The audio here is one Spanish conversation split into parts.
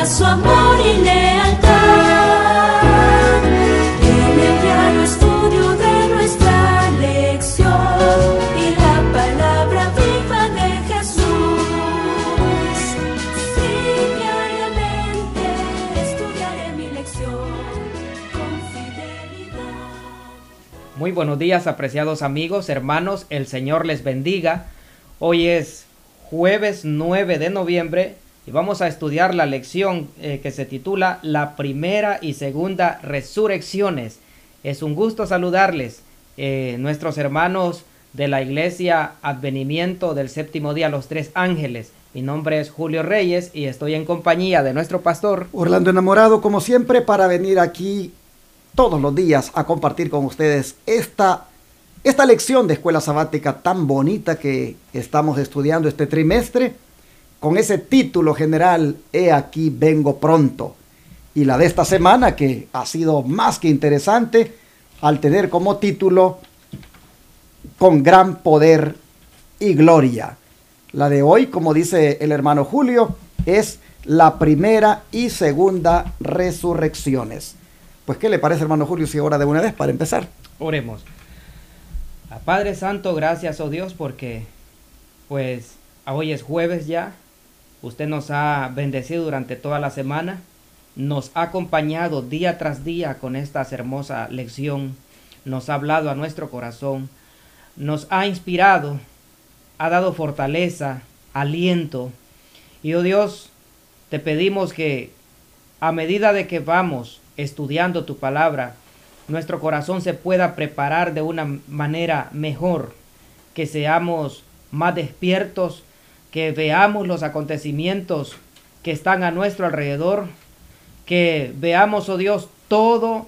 su amor y lealtad. En el diario estudio de nuestra lección y la palabra viva de Jesús. Sí, diariamente estudiaré mi lección con fidelidad. Muy buenos días, apreciados amigos, hermanos, el Señor les bendiga. Hoy es jueves 9 de noviembre y vamos a estudiar la lección que se titula La primera y segunda resurrecciones. Es un gusto saludarles, nuestros hermanos de la Iglesia Advenimiento del Séptimo Día, los Tres Ángeles. Mi nombre es Julio Reyes y estoy en compañía de nuestro pastor Orlando Enamorado, como siempre, para venir aquí todos los días a compartir con ustedes esta lección de escuela sabática tan bonita que estamos estudiando este trimestre, con ese título general, He aquí vengo pronto. Y la de esta semana, que ha sido más que interesante, al tener como título, Con gran poder y gloria. La de hoy, como dice el hermano Julio, es la primera y segunda resurrecciones. Pues, ¿qué le parece, hermano Julio, si ahora de una vez para empezar? Oremos. Padre Santo, gracias, oh Dios, porque pues hoy es jueves ya. Usted nos ha bendecido durante toda la semana. Nos ha acompañado día tras día con esta hermosa lección. Nos ha hablado a nuestro corazón. Nos ha inspirado. Ha dado fortaleza, aliento. Y, oh Dios, te pedimos que a medida de que vamos estudiando tu palabra, nuestro corazón se pueda preparar de una manera mejor, que seamos más despiertos, que veamos los acontecimientos que están a nuestro alrededor, que veamos, oh Dios, todas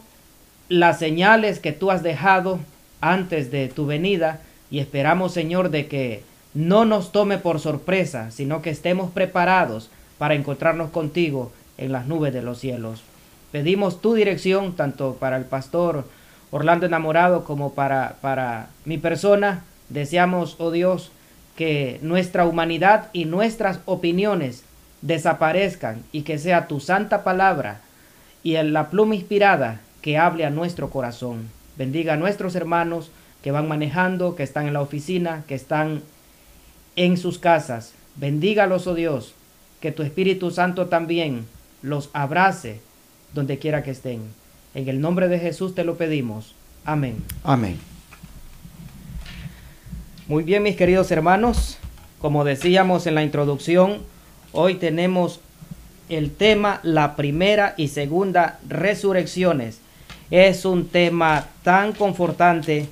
las señales que tú has dejado antes de tu venida, y esperamos, Señor, de que no nos tome por sorpresa, sino que estemos preparados para encontrarnos contigo en las nubes de los cielos. Pedimos tu dirección tanto para el pastor Orlando Enamorado como para mi persona. Deseamos, oh Dios, que nuestra humanidad y nuestras opiniones desaparezcan y que sea tu santa palabra y la pluma inspirada que hable a nuestro corazón. Bendiga a nuestros hermanos que van manejando, que están en la oficina, que están en sus casas. Bendígalos, oh Dios, que tu Espíritu Santo también los abrace donde quiera que estén. En el nombre de Jesús te lo pedimos. Amén. Amén. Muy bien, mis queridos hermanos, como decíamos en la introducción, hoy tenemos el tema La primera y segunda resurrecciones. Es un tema tan confortante,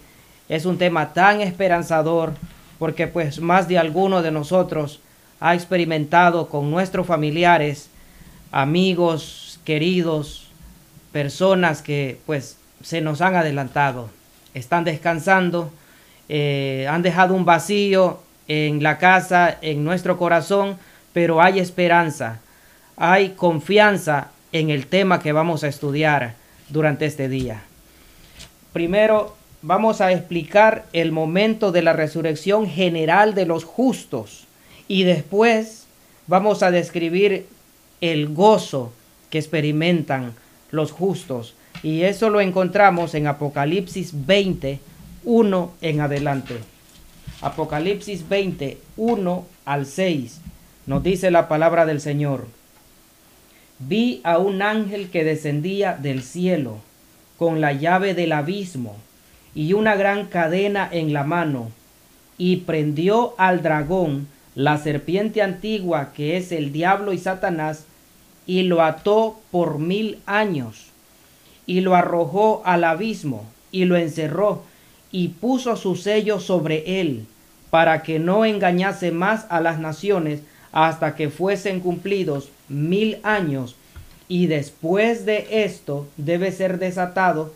es un tema tan esperanzador, porque pues más de alguno de nosotros ha experimentado con nuestros familiares, amigos, queridos, personas que pues se nos han adelantado, están descansando, han dejado un vacío en la casa, en nuestro corazón, pero hay esperanza, hay confianza en el tema que vamos a estudiar durante este día. Primero vamos a explicar el momento de la resurrección general de los justos y después vamos a describir el gozo que experimentan los justos, y eso lo encontramos en Apocalipsis 20, 1 en adelante. Apocalipsis 20, 1 al 6, nos dice la palabra del Señor. Vi a un ángel que descendía del cielo con la llave del abismo y una gran cadena en la mano, y prendió al dragón, la serpiente antigua, que es el diablo y Satanás, y lo ató por 1000 años, y lo arrojó al abismo, y lo encerró, y puso su sello sobre él, para que no engañase más a las naciones, hasta que fuesen cumplidos 1000 años, y después de esto debe ser desatado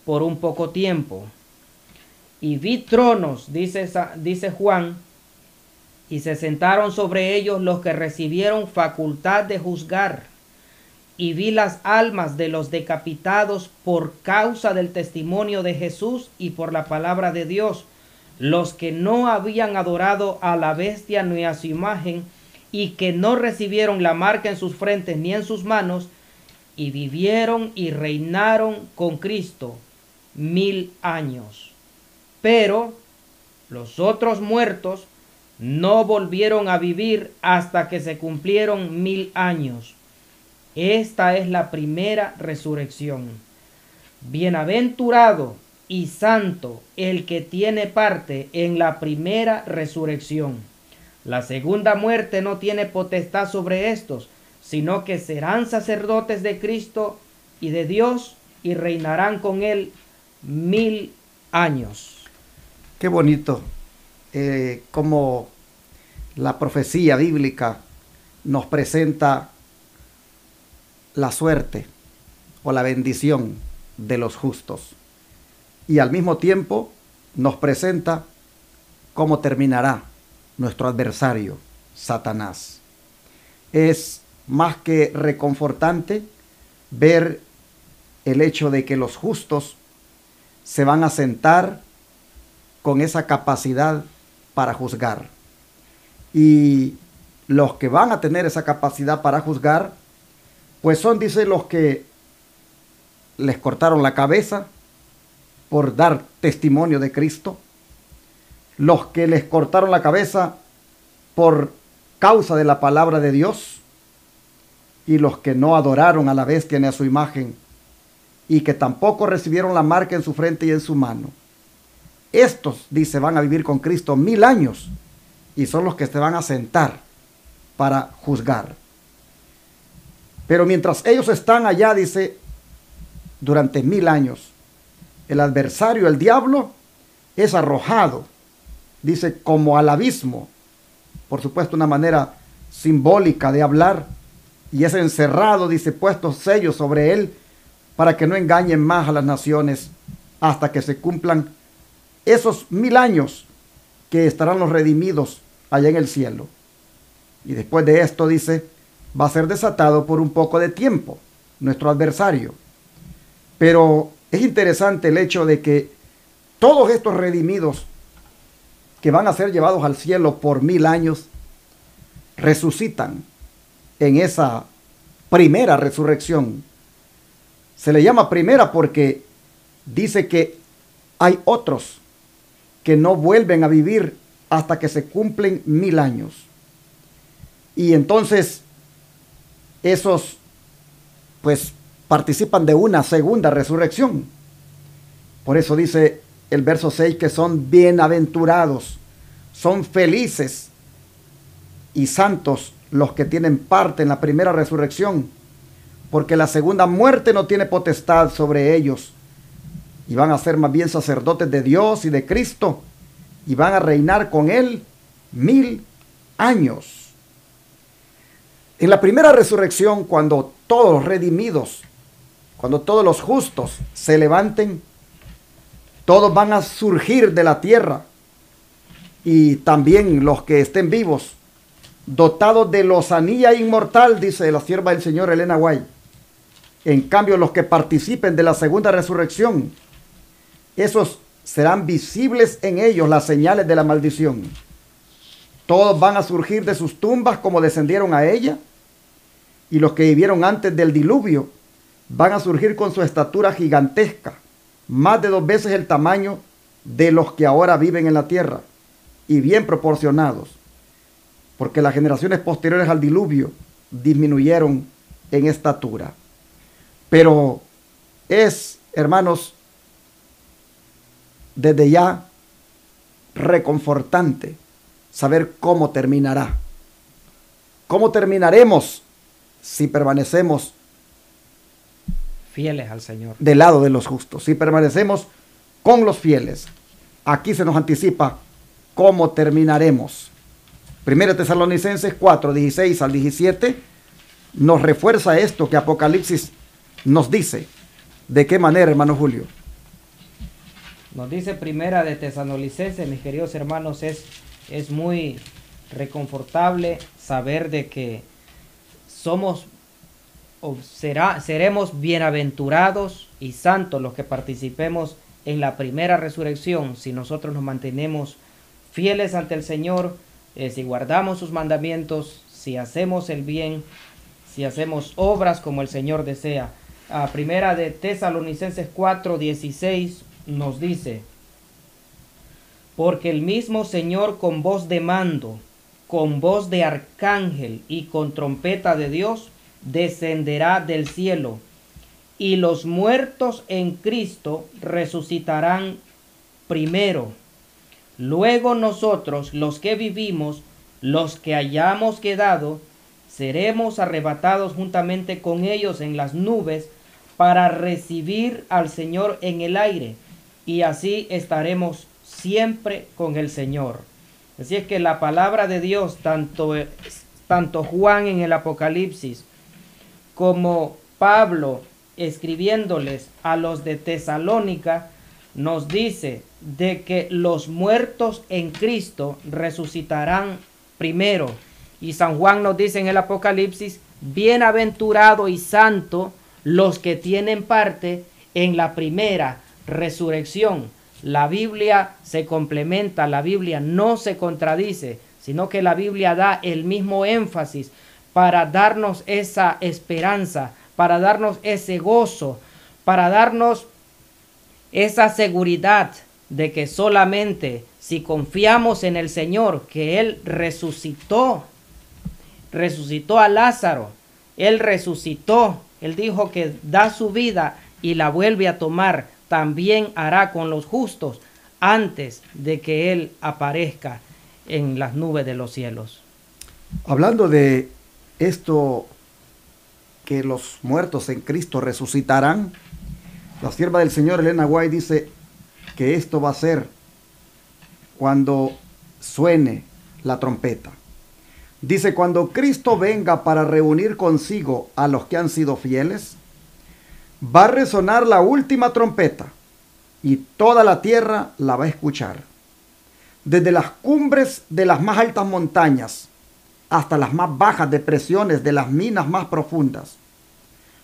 por un poco tiempo. Y vi tronos, dice Juan, y se sentaron sobre ellos los que recibieron facultad de juzgar. Y vi las almas de los decapitados por causa del testimonio de Jesús y por la palabra de Dios, los que no habían adorado a la bestia ni a su imagen, y que no recibieron la marca en sus frentes ni en sus manos, y vivieron y reinaron con Cristo 1000 años. Pero los otros muertos no volvieron a vivir hasta que se cumplieron 1000 años. Esta es la primera resurrección. Bienaventurado y santo el que tiene parte en la primera resurrección. La segunda muerte no tiene potestad sobre estos, sino que serán sacerdotes de Cristo y de Dios y reinarán con él 1000 años. Qué bonito, como la profecía bíblica nos presenta la suerte o la bendición de los justos, y al mismo tiempo nos presenta cómo terminará nuestro adversario, Satanás. Es más que reconfortante ver el hecho de que los justos se van a sentar con esa capacidad para juzgar. Y los que van a tener esa capacidad para juzgar, pues son, dice, los que les cortaron la cabeza por dar testimonio de Cristo, los que les cortaron la cabeza por causa de la palabra de Dios, y los que no adoraron a la bestia ni a su imagen, y que tampoco recibieron la marca en su frente y en su mano. Estos, dice, van a vivir con Cristo 1000 años, y son los que se van a sentar para juzgar. Pero mientras ellos están allá, dice, durante 1000 años, el adversario, el diablo, es arrojado, dice, como al abismo. Por supuesto, una manera simbólica de hablar, y es encerrado, dice, puestos sellos sobre él, para que no engañen más a las naciones, hasta que se cumplan esos 1000 años que estarán los redimidos allá en el cielo. Y después de esto, dice, va a ser desatado por un poco de tiempo nuestro adversario. Pero es interesante el hecho de que todos estos redimidos que van a ser llevados al cielo por 1000 años, resucitan en esa primera resurrección. Se le llama primera porque dice que hay otros que no vuelven a vivir hasta que se cumplen 1000 años. Y entonces esos pues participan de una segunda resurrección. Por eso dice el verso 6 que son bienaventurados, son felices y santos los que tienen parte en la primera resurrección, porque la segunda muerte no tiene potestad sobre ellos, y van a ser más bien sacerdotes de Dios y de Cristo, y van a reinar con él 1000 años. En la primera resurrección, cuando todos los redimidos, cuando todos los justos se levanten, todos van a surgir de la tierra, y también los que estén vivos, dotados de lozanía inmortal, dice la sierva del Señor Elena White. En cambio, los que participen de la segunda resurrección, esos serán visibles en ellos las señales de la maldición. Todos van a surgir de sus tumbas como descendieron a ella, y los que vivieron antes del diluvio van a surgir con su estatura gigantesca, más de 2 veces el tamaño de los que ahora viven en la tierra, y bien proporcionados, porque las generaciones posteriores al diluvio disminuyeron en estatura. Pero es, hermanos, desde ya reconfortante saber cómo terminará. ¿Cómo terminaremos si permanecemos fieles al Señor, del lado de los justos? Si permanecemos con los fieles. Aquí se nos anticipa cómo terminaremos. 1 Tesalonicenses 4, 16 al 17 nos refuerza esto que Apocalipsis nos dice. ¿De qué manera, hermano Julio? Nos dice 1 de Tesalonicenses, mis queridos hermanos, es muy reconfortable saber de que seremos bienaventurados y santos los que participemos en la primera resurrección si nosotros nos mantenemos fieles ante el Señor, si guardamos sus mandamientos, si hacemos el bien, si hacemos obras como el Señor desea. Primera de Tesalonicenses 4:16 nos dice: porque el mismo Señor con voz de mando, con voz de arcángel y con trompeta de Dios, descenderá del cielo, y los muertos en Cristo resucitarán primero. Luego nosotros, los que vivimos, los que hayamos quedado, seremos arrebatados juntamente con ellos en las nubes para recibir al Señor en el aire, y así estaremos siempre con el Señor. Así es que la palabra de Dios, tanto Juan en el Apocalipsis como Pablo escribiéndoles a los de Tesalónica, nos dice de que los muertos en Cristo resucitarán primero. Y San Juan nos dice en el Apocalipsis: bienaventurado y santo los que tienen parte en la primera resurrección. La Biblia se complementa, la Biblia no se contradice, sino que la Biblia da el mismo énfasis para darnos esa esperanza, para darnos ese gozo, para darnos esa seguridad de que solamente si confiamos en el Señor, que Él resucitó a Lázaro, Él resucitó, Él dijo que da su vida y la vuelve a tomar, también hará con los justos antes de que Él aparezca en las nubes de los cielos. Hablando de esto, que los muertos en Cristo resucitarán, la sierva del Señor, Elena White, dice que esto va a ser cuando suene la trompeta. Dice: cuando Cristo venga para reunir consigo a los que han sido fieles, va a resonar la última trompeta y toda la tierra la va a escuchar. Desde las cumbres de las más altas montañas hasta las más bajas depresiones de las minas más profundas,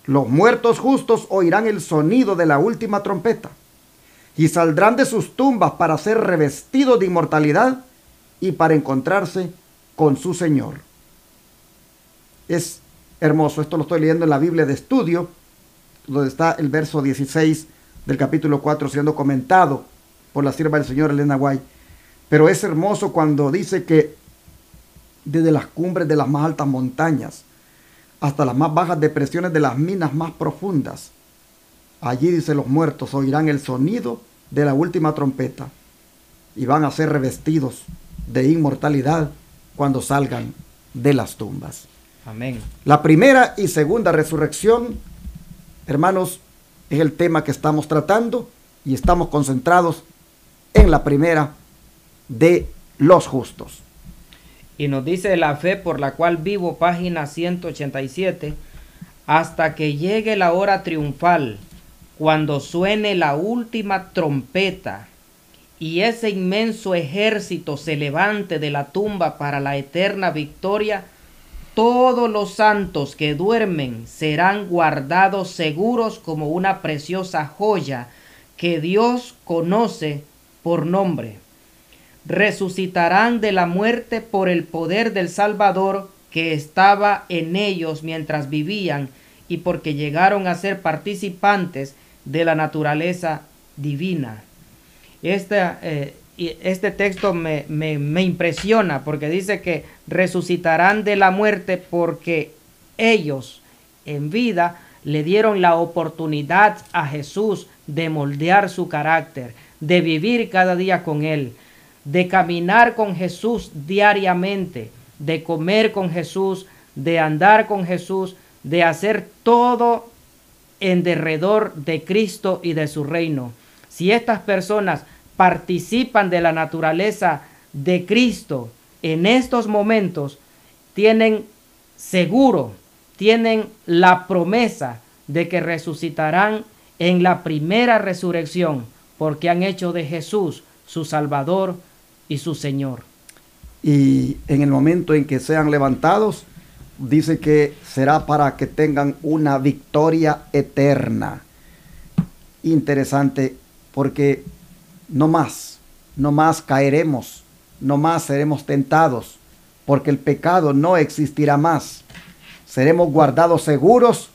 los muertos justos oirán el sonido de la última trompeta y saldrán de sus tumbas para ser revestidos de inmortalidad y para encontrarse con su Señor. Es hermoso, esto lo estoy leyendo en la Biblia de estudio, donde está el verso 16 del capítulo 4 siendo comentado por la sierva del Señor, Elena White. Pero es hermoso cuando dice que desde las cumbres de las más altas montañas hasta las más bajas depresiones de las minas más profundas, allí, dice, los muertos oirán el sonido de la última trompeta y van a ser revestidos de inmortalidad cuando salgan de las tumbas. Amén. La primera y segunda resurrección, hermanos, es el tema que estamos tratando y estamos concentrados en la primera de los justos. Y nos dice la fe por la cual vivo, página 187, hasta que llegue la hora triunfal, cuando suene la última trompeta y ese inmenso ejército se levante de la tumba para la eterna victoria, todos los santos que duermen serán guardados seguros como una preciosa joya que Dios conoce por nombre. Resucitarán de la muerte por el poder del Salvador que estaba en ellos mientras vivían y porque llegaron a ser participantes de la naturaleza divina. Este texto me impresiona porque dice que resucitarán de la muerte porque ellos en vida le dieron la oportunidad a Jesús de moldear su carácter, de vivir cada día con Él, de caminar con Jesús diariamente, de comer con Jesús, de andar con Jesús, de hacer todo en derredor de Cristo y de su reino. Si estas personas participan de la naturaleza de Cristo en estos momentos, tienen seguro, tienen la promesa de que resucitarán en la primera resurrección, porque han hecho de Jesús su Salvador y su Señor. Y en el momento en que sean levantados, dice que será para que tengan una victoria eterna. Interesante, porque no más caeremos, no más seremos tentados, porque el pecado no existirá más. Seremos guardados seguros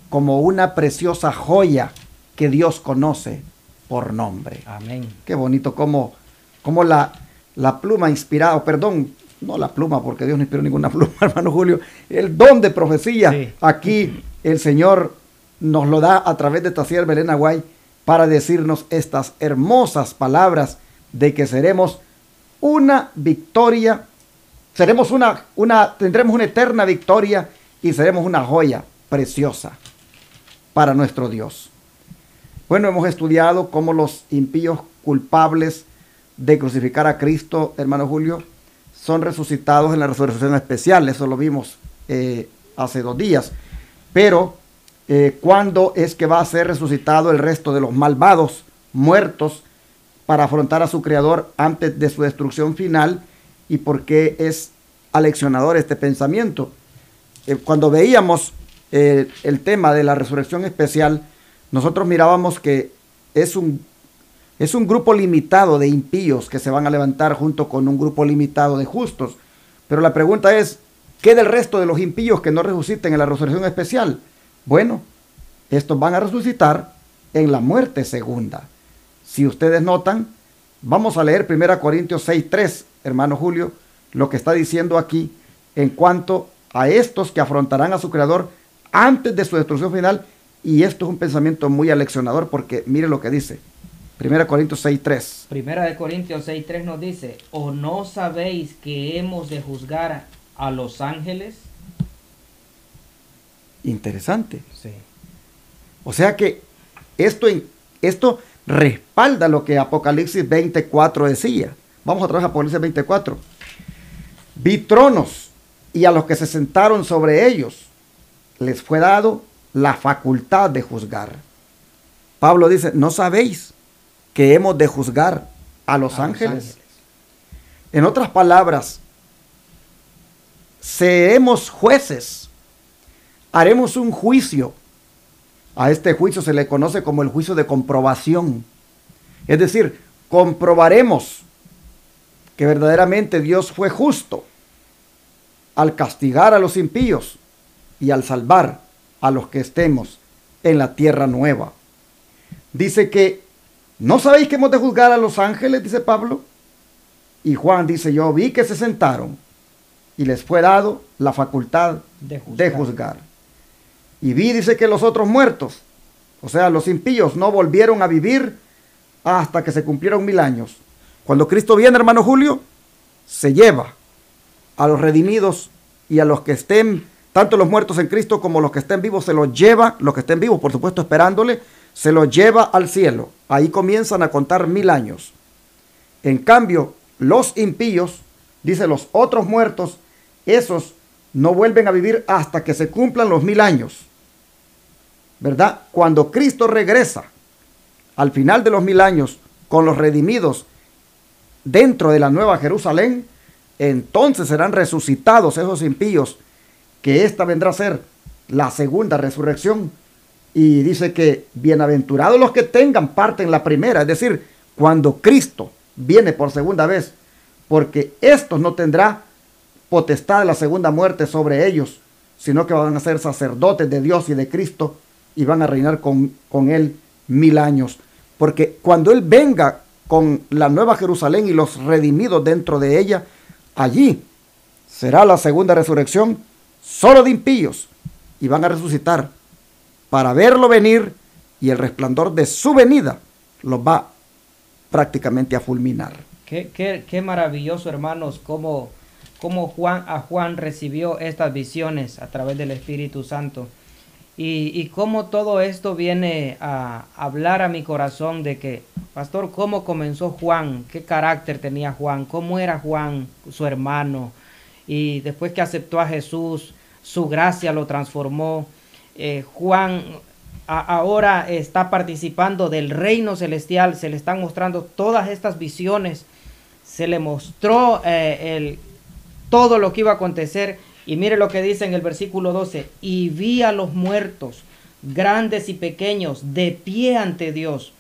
como una preciosa joya que Dios conoce por nombre. Amén. Qué bonito como la pluma inspirada, perdón, no la pluma, porque Dios no inspiró ninguna pluma, hermano Julio, el don de profecía. Sí. Aquí el Señor nos lo da a través de esta sierva Elena Guay para decirnos estas hermosas palabras de que seremos una victoria, tendremos una eterna victoria y seremos una joya preciosa para nuestro Dios. Bueno, hemos estudiado cómo los impíos culpables de crucificar a Cristo, hermano Julio, son resucitados en la resurrección especial. Eso lo vimos hace 2 días. Pero, ¿cuándo es que va a ser resucitado el resto de los malvados muertos para afrontar a su Creador antes de su destrucción final? ¿Y por qué es aleccionador este pensamiento? Cuando veíamos el tema de la resurrección especial, nosotros mirábamos que es un grupo limitado de impíos que se van a levantar junto con un grupo limitado de justos. Pero la pregunta es, ¿qué del resto de los impíos que no resuciten en la resurrección especial? Bueno, estos van a resucitar en la muerte segunda. Si ustedes notan, vamos a leer 1 Corintios 6:3, hermano Julio, lo que está diciendo aquí en cuanto a estos que afrontarán a su Creador antes de su destrucción final. Y esto es un pensamiento muy aleccionador porque mire lo que dice. 1 Corintios 6:3. 1 Corintios 6:3 nos dice, ¿o no sabéis que hemos de juzgar a los ángeles? Interesante. Sí. O sea que esto respalda lo que Apocalipsis 24 decía. Vamos a trabajar Apocalipsis 24. Vi tronos y a los que se sentaron sobre ellos les fue dado la facultad de juzgar. Pablo dice, ¿no sabéis que hemos de juzgar a los ángeles? En otras palabras, seremos jueces, haremos un juicio. A este juicio se le conoce como el juicio de comprobación. Es decir, comprobaremos que verdaderamente Dios fue justo al castigar a los impíos y al salvar a los que estemos en la tierra nueva. Dice que, ¿no sabéis que hemos de juzgar a los ángeles? Dice Pablo. Y Juan dice, yo vi que se sentaron y les fue dado la facultad de juzgar. Y vi, dice, que los otros muertos, o sea, los impíos, no volvieron a vivir hasta que se cumplieron 1000 años. Cuando Cristo viene, hermano Julio, se lleva a los redimidos y a los que estén, tanto los muertos en Cristo como los que estén vivos, se los lleva, los que estén vivos, por supuesto, esperándole, se los lleva al cielo. Ahí comienzan a contar 1000 años. En cambio, los impíos, dice, los otros muertos, esos no vuelven a vivir hasta que se cumplan los 1000 años. ¿Verdad? Cuando Cristo regresa al final de los 1000 años con los redimidos dentro de la nueva Jerusalén, entonces serán resucitados esos impíos, que esta vendrá a ser la segunda resurrección. Y dice que bienaventurados los que tengan parte en la primera, es decir, cuando Cristo viene por segunda vez, porque estos no tendrá potestad de la segunda muerte sobre ellos, sino que van a ser sacerdotes de Dios y de Cristo y van a reinar con Él 1000 años. Porque cuando Él venga con la nueva Jerusalén y los redimidos dentro de ella, allí será la segunda resurrección solo de impíos y van a resucitar para verlo venir y el resplandor de su venida los va prácticamente a fulminar. Qué maravilloso, hermanos, cómo Juan recibió estas visiones a través del Espíritu Santo. Y cómo todo esto viene a hablar a mi corazón de que, pastor, cómo comenzó Juan, qué carácter tenía Juan, cómo era Juan, su hermano. Y después que aceptó a Jesús, su gracia lo transformó. Juan ahora está participando del reino celestial, se le están mostrando todas estas visiones, se le mostró todo lo que iba a acontecer. Y mire lo que dice en el versículo 12, y vi a los muertos, grandes y pequeños, de pie ante Dios,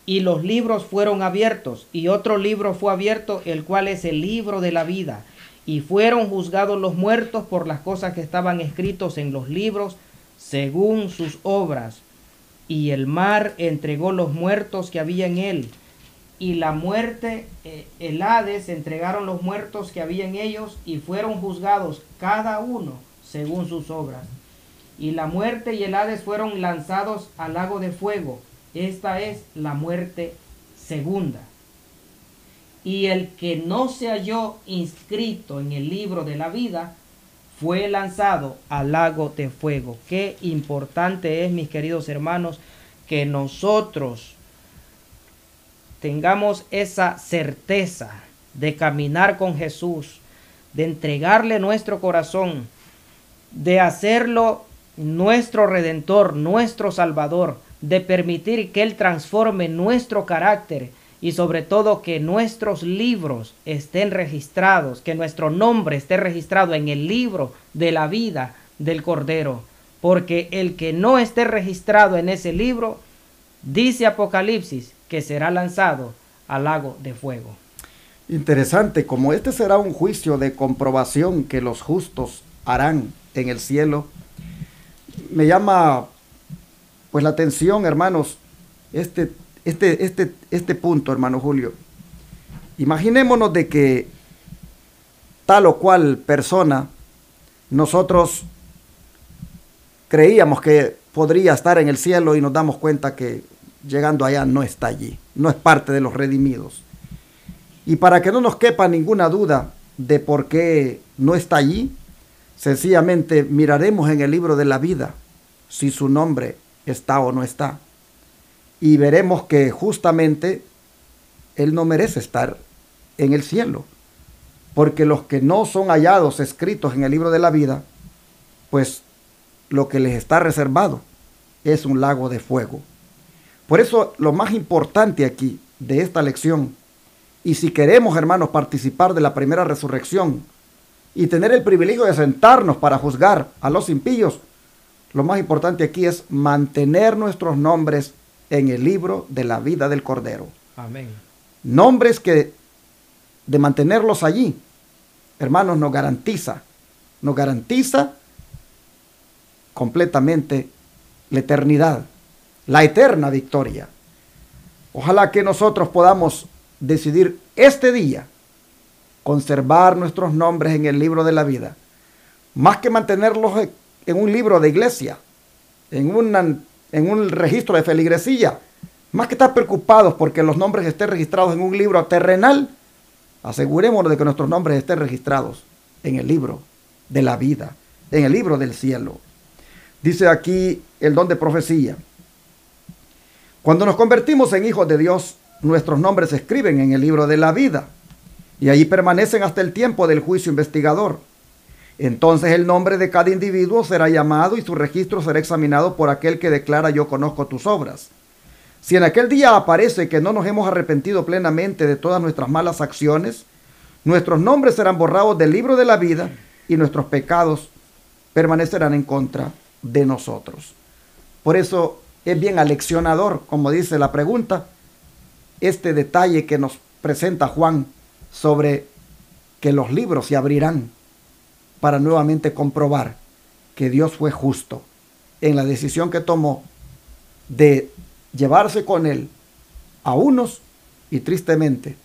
y los libros fueron abiertos, y otro libro fue abierto, el cual es el libro de la vida. y fueron juzgados los muertos por las cosas que estaban escritos en los libros según sus obras. Y el mar entregó los muertos que había en él, y la muerte, el Hades, entregaron los muertos que había en ellos, y fueron juzgados cada uno según sus obras. Y la muerte y el Hades fueron lanzados al lago de fuego. Esta es la muerte segunda. Y el que no se halló inscrito en el libro de la vida fue lanzado al lago de fuego. Qué importante es, mis queridos hermanos, que nosotros tengamos esa certeza de caminar con Jesús, de entregarle nuestro corazón, de hacerlo nuestro Redentor, nuestro Salvador, de permitir que Él transforme nuestro carácter y sobre todo que nuestros libros estén registrados, que nuestro nombre esté registrado en el libro de la vida del Cordero. Porque el que no esté registrado en ese libro, dice Apocalipsis, que será lanzado al lago de fuego. Interesante, como este será un juicio de comprobación que los justos harán en el cielo, me llama pues la atención, hermanos, este punto, hermano Julio. Imaginémonos de que tal o cual persona nosotros creíamos que podría estar en el cielo y nos damos cuenta que llegando allá no está allí, no es parte de los redimidos. Y para que no nos quepa ninguna duda de por qué no está allí, sencillamente miraremos en el libro de la vida si su nombre está o no está. Y veremos que justamente él no merece estar en el cielo, porque los que no son hallados escritos en el libro de la vida, pues lo que les está reservado es un lago de fuego. Por eso lo más importante aquí de esta lección, y si queremos, hermanos, participar de la primera resurrección y tener el privilegio de sentarnos para juzgar a los impíos, lo más importante aquí es mantener nuestros nombres en el libro de la vida del Cordero. Amén. Nombres que de mantenerlos allí, hermanos, nos garantiza completamente la eternidad, la eterna victoria. Ojalá que nosotros podamos decidir este día conservar nuestros nombres en el libro de la vida, más que mantenerlos en un libro de iglesia, en un registro de feligresía, más que estar preocupados porque los nombres estén registrados en un libro terrenal, asegurémonos de que nuestros nombres estén registrados en el libro de la vida, en el libro del cielo. Dice aquí el don de profecía. Cuando nos convertimos en hijos de Dios, nuestros nombres se escriben en el libro de la vida y allí permanecen hasta el tiempo del juicio investigador. Entonces el nombre de cada individuo será llamado y su registro será examinado por aquel que declara: yo conozco tus obras. Si en aquel día aparece que no nos hemos arrepentido plenamente de todas nuestras malas acciones, nuestros nombres serán borrados del libro de la vida y nuestros pecados permanecerán en contra de nosotros. Por eso es bien aleccionador, como dice la pregunta, este detalle que nos presenta Juan sobre que los libros se abrirán para nuevamente comprobar que Dios fue justo en la decisión que tomó de llevarse con él a unos y tristemente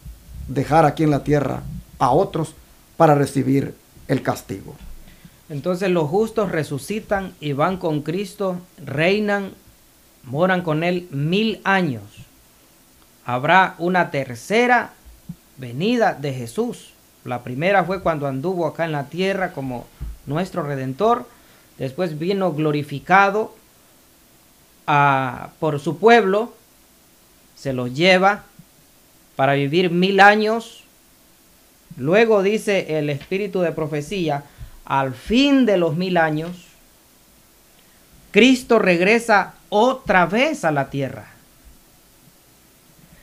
dejar aquí en la tierra a otros para recibir el castigo. Entonces los justos resucitan y van con Cristo, reinan, moran con Él 1000 años. Habrá una tercera venida de Jesús. La primera fue cuando anduvo acá en la tierra como nuestro Redentor. Después vino glorificado por su pueblo. Se los lleva para vivir 1000 años. Luego dice el espíritu de profecía, al fin de los 1000 años, Cristo regresa otra vez a la tierra.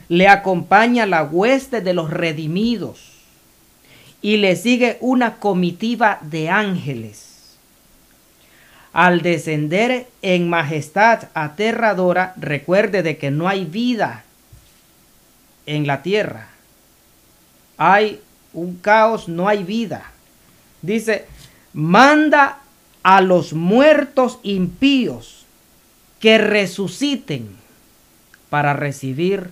Le acompaña la hueste de los redimidos y le sigue una comitiva de ángeles. Al descender en majestad aterradora, recuerde de que no hay vida en la tierra. Hay un caos, no hay vida. Dice, manda a los muertos impíos que resuciten para recibir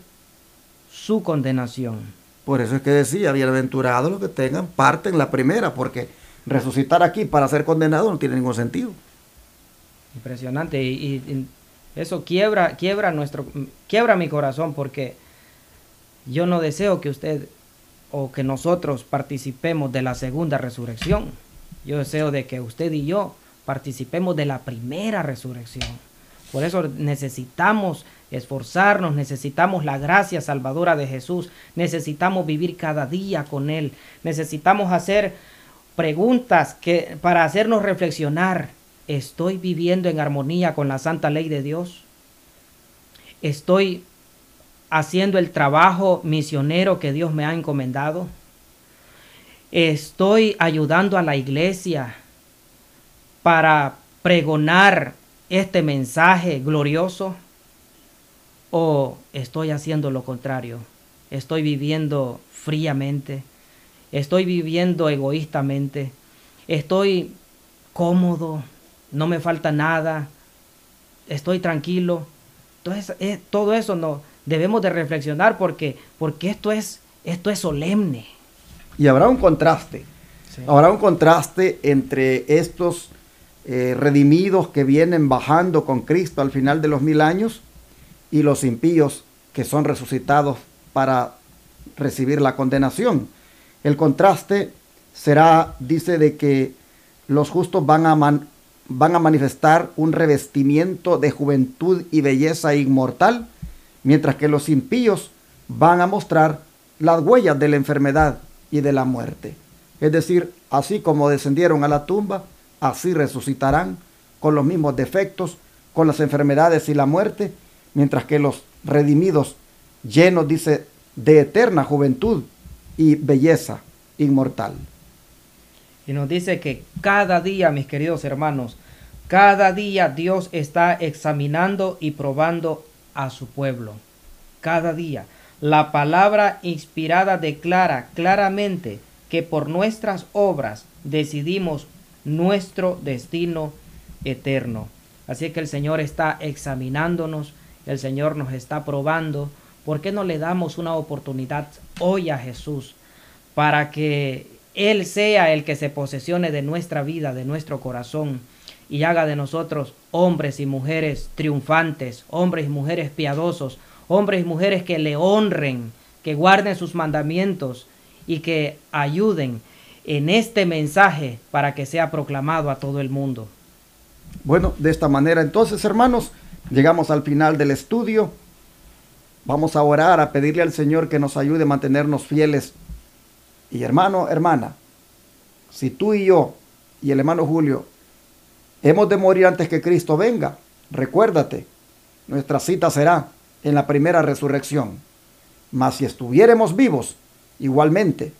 su condenación. Por eso es que decía, bienaventurados los que tengan parte en la primera, porque resucitar aquí para ser condenado no tiene ningún sentido. Impresionante, y eso quiebra mi corazón, porque yo no deseo que usted o que nosotros participemos de la segunda resurrección. Yo deseo de que usted y yo participemos de la primera resurrección. Por eso necesitamos esforzarnos, necesitamos la gracia salvadora de Jesús, necesitamos vivir cada día con Él, necesitamos hacer preguntas para hacernos reflexionar. ¿Estoy viviendo en armonía con la santa ley de Dios? ¿Estoy haciendo el trabajo misionero que Dios me ha encomendado? ¿Estoy ayudando a la iglesia para pregonar este mensaje glorioso? ¿O estoy haciendo lo contrario? ¿Estoy viviendo fríamente? ¿Estoy viviendo egoístamente? ¿Estoy cómodo? ¿No me falta nada? ¿Estoy tranquilo? Entonces, todo eso no debemos de reflexionar porque esto es solemne. Y habrá un contraste. Sí. Habrá un contraste entre estos redimidos que vienen bajando con Cristo al final de los 1000 años y los impíos que son resucitados para recibir la condenación. El contraste será, dice, de que los justos van a manifestar un revestimiento de juventud y belleza inmortal, mientras que los impíos van a mostrar las huellas de la enfermedad y de la muerte. Es decir, así como descendieron a la tumba, así resucitarán con los mismos defectos, con las enfermedades y la muerte, mientras que los redimidos, llenos, dice, de eterna juventud y belleza inmortal. Y nos dice que cada día, mis queridos hermanos, cada día Dios está examinando y probando a su pueblo. Cada día. La palabra inspirada declara claramente que por nuestras obras decidimos nuestro destino eterno. Así que el Señor está examinándonos, el Señor nos está probando. ¿Por qué no le damos una oportunidad hoy a Jesús para que Él sea el que se posesione de nuestra vida, de nuestro corazón, y haga de nosotros hombres y mujeres triunfantes, hombres y mujeres piadosos, hombres y mujeres que le honren, que guarden sus mandamientos y que ayuden en este mensaje para que sea proclamado a todo el mundo? Bueno, de esta manera entonces, hermanos, llegamos al final del estudio. Vamos a orar, a pedirle al Señor que nos ayude a mantenernos fieles. Y hermano, hermana, si tú y yo y el hermano Julio hemos de morir antes que Cristo venga, recuérdate, nuestra cita será en la primera resurrección. Mas si estuviéramos vivos, igualmente,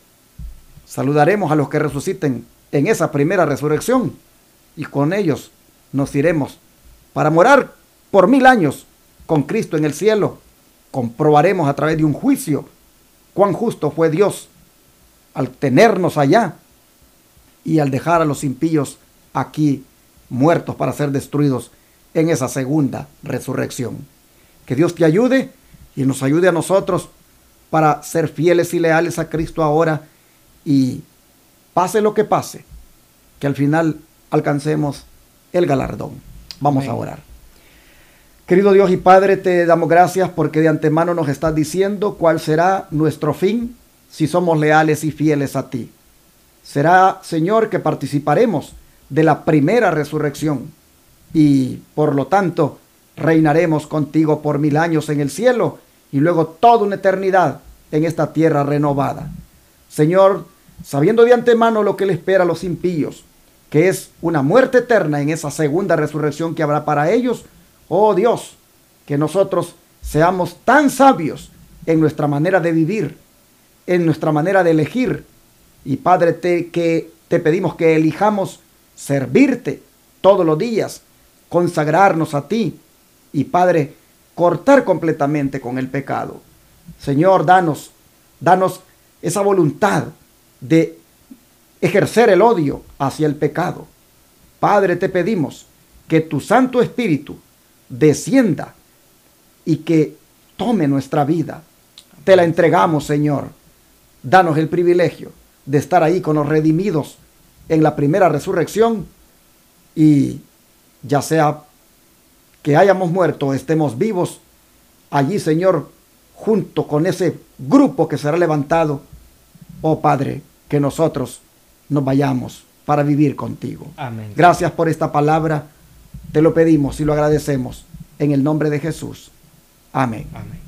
saludaremos a los que resuciten en esa primera resurrección y con ellos nos iremos para morar por 1000 años con Cristo en el cielo. Comprobaremos a través de un juicio cuán justo fue Dios al tenernos allá y al dejar a los impíos aquí muertos para ser destruidos en esa segunda resurrección. Que Dios te ayude y nos ayude a nosotros para ser fieles y leales a Cristo ahora, y pase lo que pase, que al final alcancemos el galardón. Vamos Amén. a orar. Querido Dios y Padre, te damos gracias porque de antemano nos estás diciendo cuál será nuestro fin si somos leales y fieles a ti. Será, Señor, que participaremos de la primera resurrección y, por lo tanto, reinaremos contigo por 1000 años en el cielo y luego toda una eternidad en esta tierra renovada. Señor, sabiendo de antemano lo que le espera a los impíos, que es una muerte eterna en esa segunda resurrección que habrá para ellos, oh Dios, que nosotros seamos tan sabios en nuestra manera de vivir, en nuestra manera de elegir. Y Padre, que te pedimos que elijamos servirte todos los días, consagrarnos a ti y, Padre, cortar completamente con el pecado. Señor, danos esa voluntad de ejercer el odio hacia el pecado. Padre, te pedimos que tu Santo Espíritu descienda y que tome nuestra vida. Te la entregamos, Señor. Danos el privilegio de estar ahí con los redimidos en la primera resurrección, y ya sea que hayamos muerto o estemos vivos, allí, Señor, junto con ese grupo que será levantado, oh Padre, que nosotros nos vayamos para vivir contigo. Amén. Gracias por esta palabra. Te lo pedimos y lo agradecemos en el nombre de Jesús. Amén. Amén.